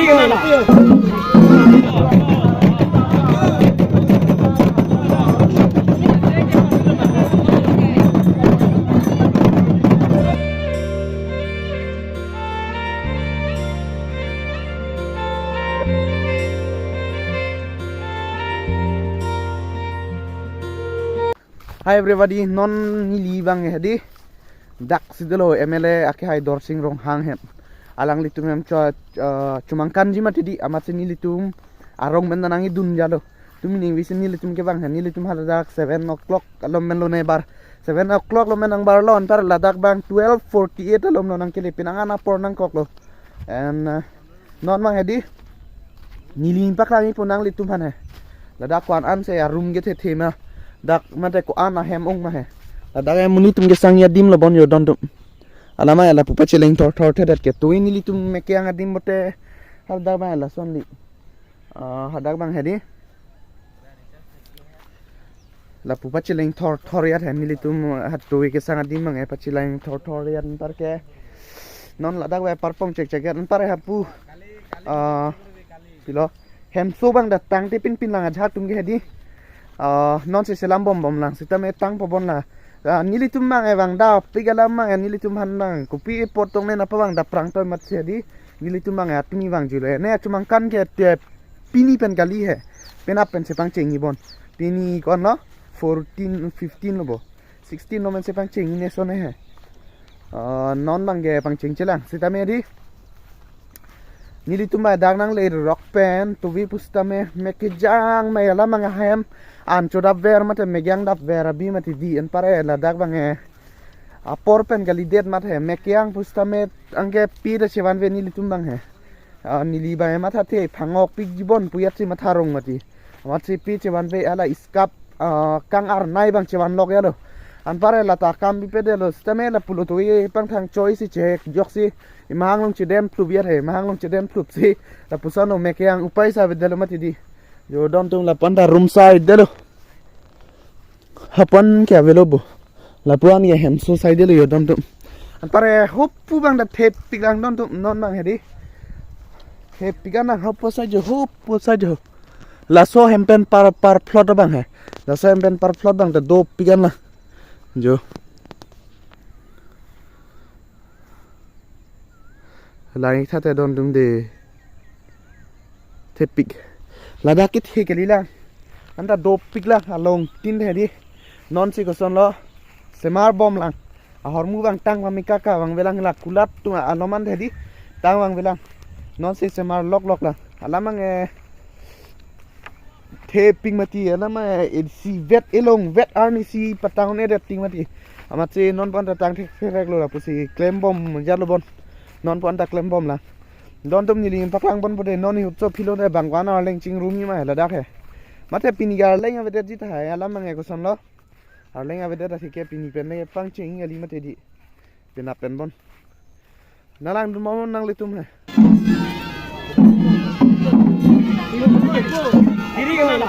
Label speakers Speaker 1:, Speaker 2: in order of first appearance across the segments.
Speaker 1: Hi everybody, non nili bang hedi dak sidelo MLA ake hai dorsing rong hang hem alang litum em cumangkan ji mati di amat sini litum arong menanangi dun jalo tumi ning wisin ni litum ke bang ni litum haladak 7 o'clock alom men lo ne bar 7 o'clock lo menang bar lo antar ladak bang 12:48 alom lo nang kele pinangan apor nang kok lo and non bang hedi nili pak lagi punang litum han he ladak kwan an se room ge the thema dak mate ko ana hem ong ma he dak em muni tum ge sang ya dim lo bon yo don tum alama ala pupa cheleng tor the dat ke to ini li tum me ke ang dim bote hal dak ba la son li hadak bang hedi la pupa cheleng tor ya he ni li tum hat to ke sang dim mang e pa cheleng tor ya par ke non la dak ba par pong cek cek an par ha pu pilo hem so bang dat tang te pin lang a tum ge hedi non se selam bom lang sita me tang pobon la nili tum mang evang da pigala mang nili tum han mang kupi potong ne napa bang da prang toy mat sedi nili tum mang atmi bang jule ne cumang kan ke pini pen kali he pen pen sepang chengi bon pini kon no 14 15 lobo 16 no men sepang chengi ne so ne he non bang ge pang cheng chelang sita me di nili tum ba dang nang le rock pen tu vi pustame me ke jang me ala mang hem an chodap ver mate megyang dap ver abi mate di en pare la dak bang e apor pen gali det mat he mekyang pustame angge pi de chewan ve ni litum bang he nili ba ma tha the phangok pik jibon puyat si matharong mati mat si pi chewan ve ala iskap kang ar nai bang chewan lok ya lo an pare la ta kam bi pede lo stame la pulo to ye pang thang choi si che jok si imang long chidem plub yer he mahang long chidem plub si la pusano mekyang upai sa vedelo mati di yo don tum la panda room side delo hapan kya velobo la puan ye hem so side delo yo don tum an pare hop pu bang da thep pigang don tum non bang hedi thep pigana hop side jo la so hempen par plot bang he la so hempen par plot bang da do pigana jo lai thate don tum de thep pig lada kit he kelila anda do pigla along tin the di non si ko son lo semar bom lang a hormu bang tang bang mikaka bang velang la kulat tu aloman the di tang bang velang non si semar lok la alamang e the ping mati alama e si vet elong vet arni si patang ne det ting mati amat si non pon tang the rek lo la pusi klem bom jalo bon non pon ta klem bom la don tum ni paklang bon pode non hi upso philo de bangwan ar leng ching rumi ma la dak he mate pinigar leng ave dit ha ala mang ko son lo ar leng ave dit ke pini pen ne pang ching ali mate di pena pen bon nalang dum mon nang litum he diri ga la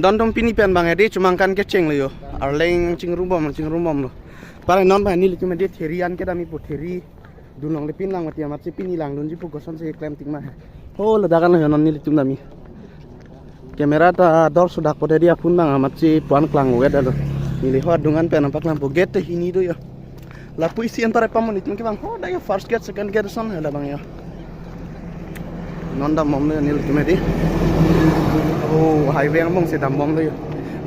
Speaker 1: don dom pini pen bang edi cumangkan ke ceng lo yo arleng cing rumbom lo pare non ba ni li cuma dia therian ke dami pu theri dunong le pin lang mati amat si pini lang dun ji pu goson se klem ting ma ho ledakan lo non ni li cum dami kamera ta dor sudah pode dia pun bang amat si puan klang wed ado ni li hot dungan pen nampak lampu gate hini do yo la puisi antara pamon itu ke bang ho da yo first gate second gate son hela bang yo non da mom le ni li cum edi oh highway ang mong si dambom lo yo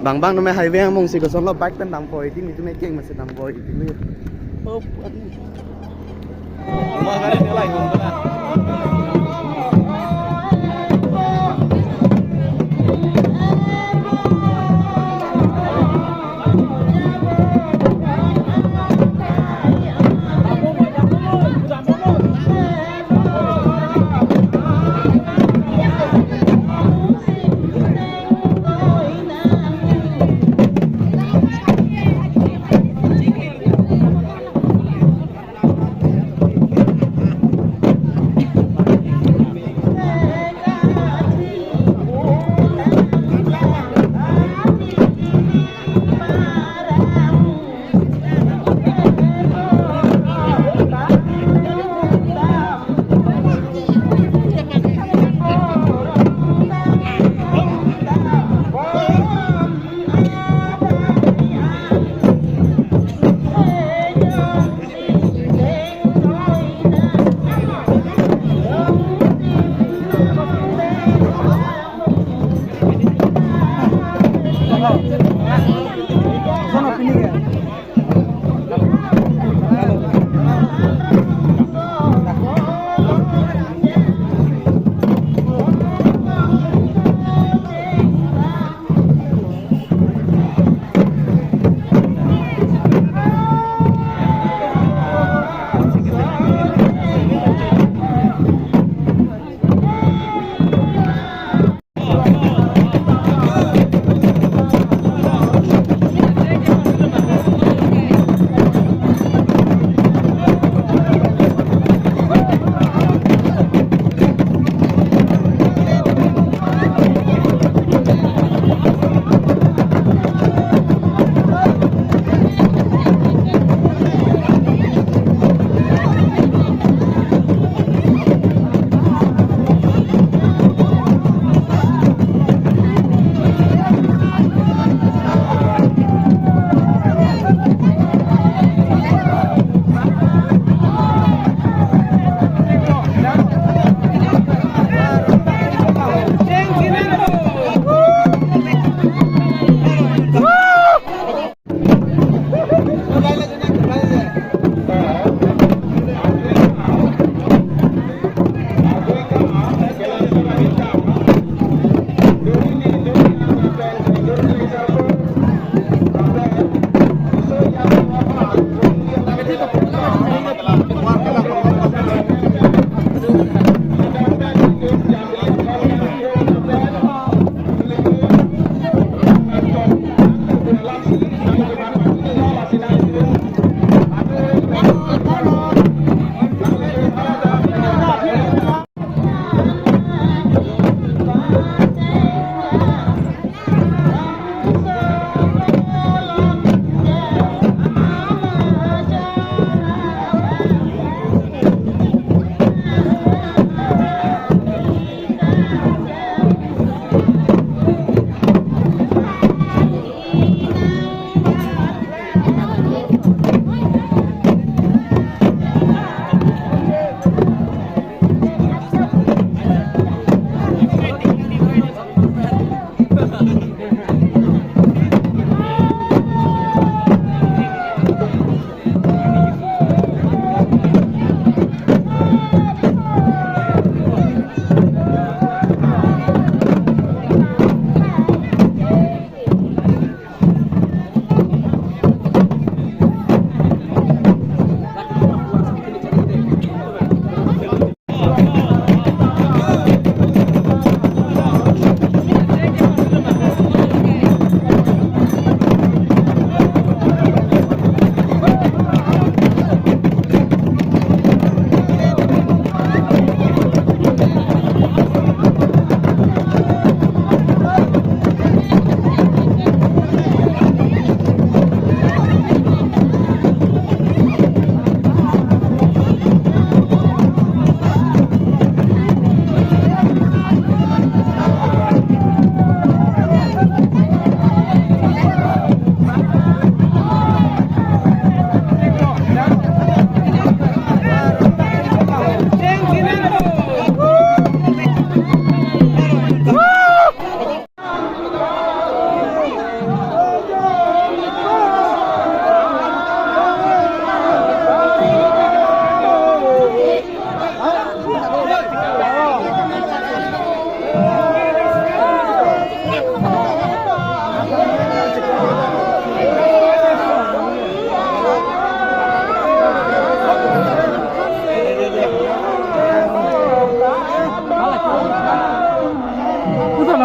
Speaker 1: bang no me highway ang mong si ko son lo bike pen dam boy tin itu me keng mas dam boy itu lo oh ma gari ne lai ngom bana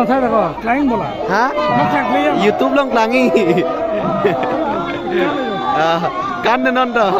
Speaker 2: nào thay được rồi cánh một là
Speaker 1: hả
Speaker 2: nó khác với em
Speaker 1: YouTube long tangi kan non do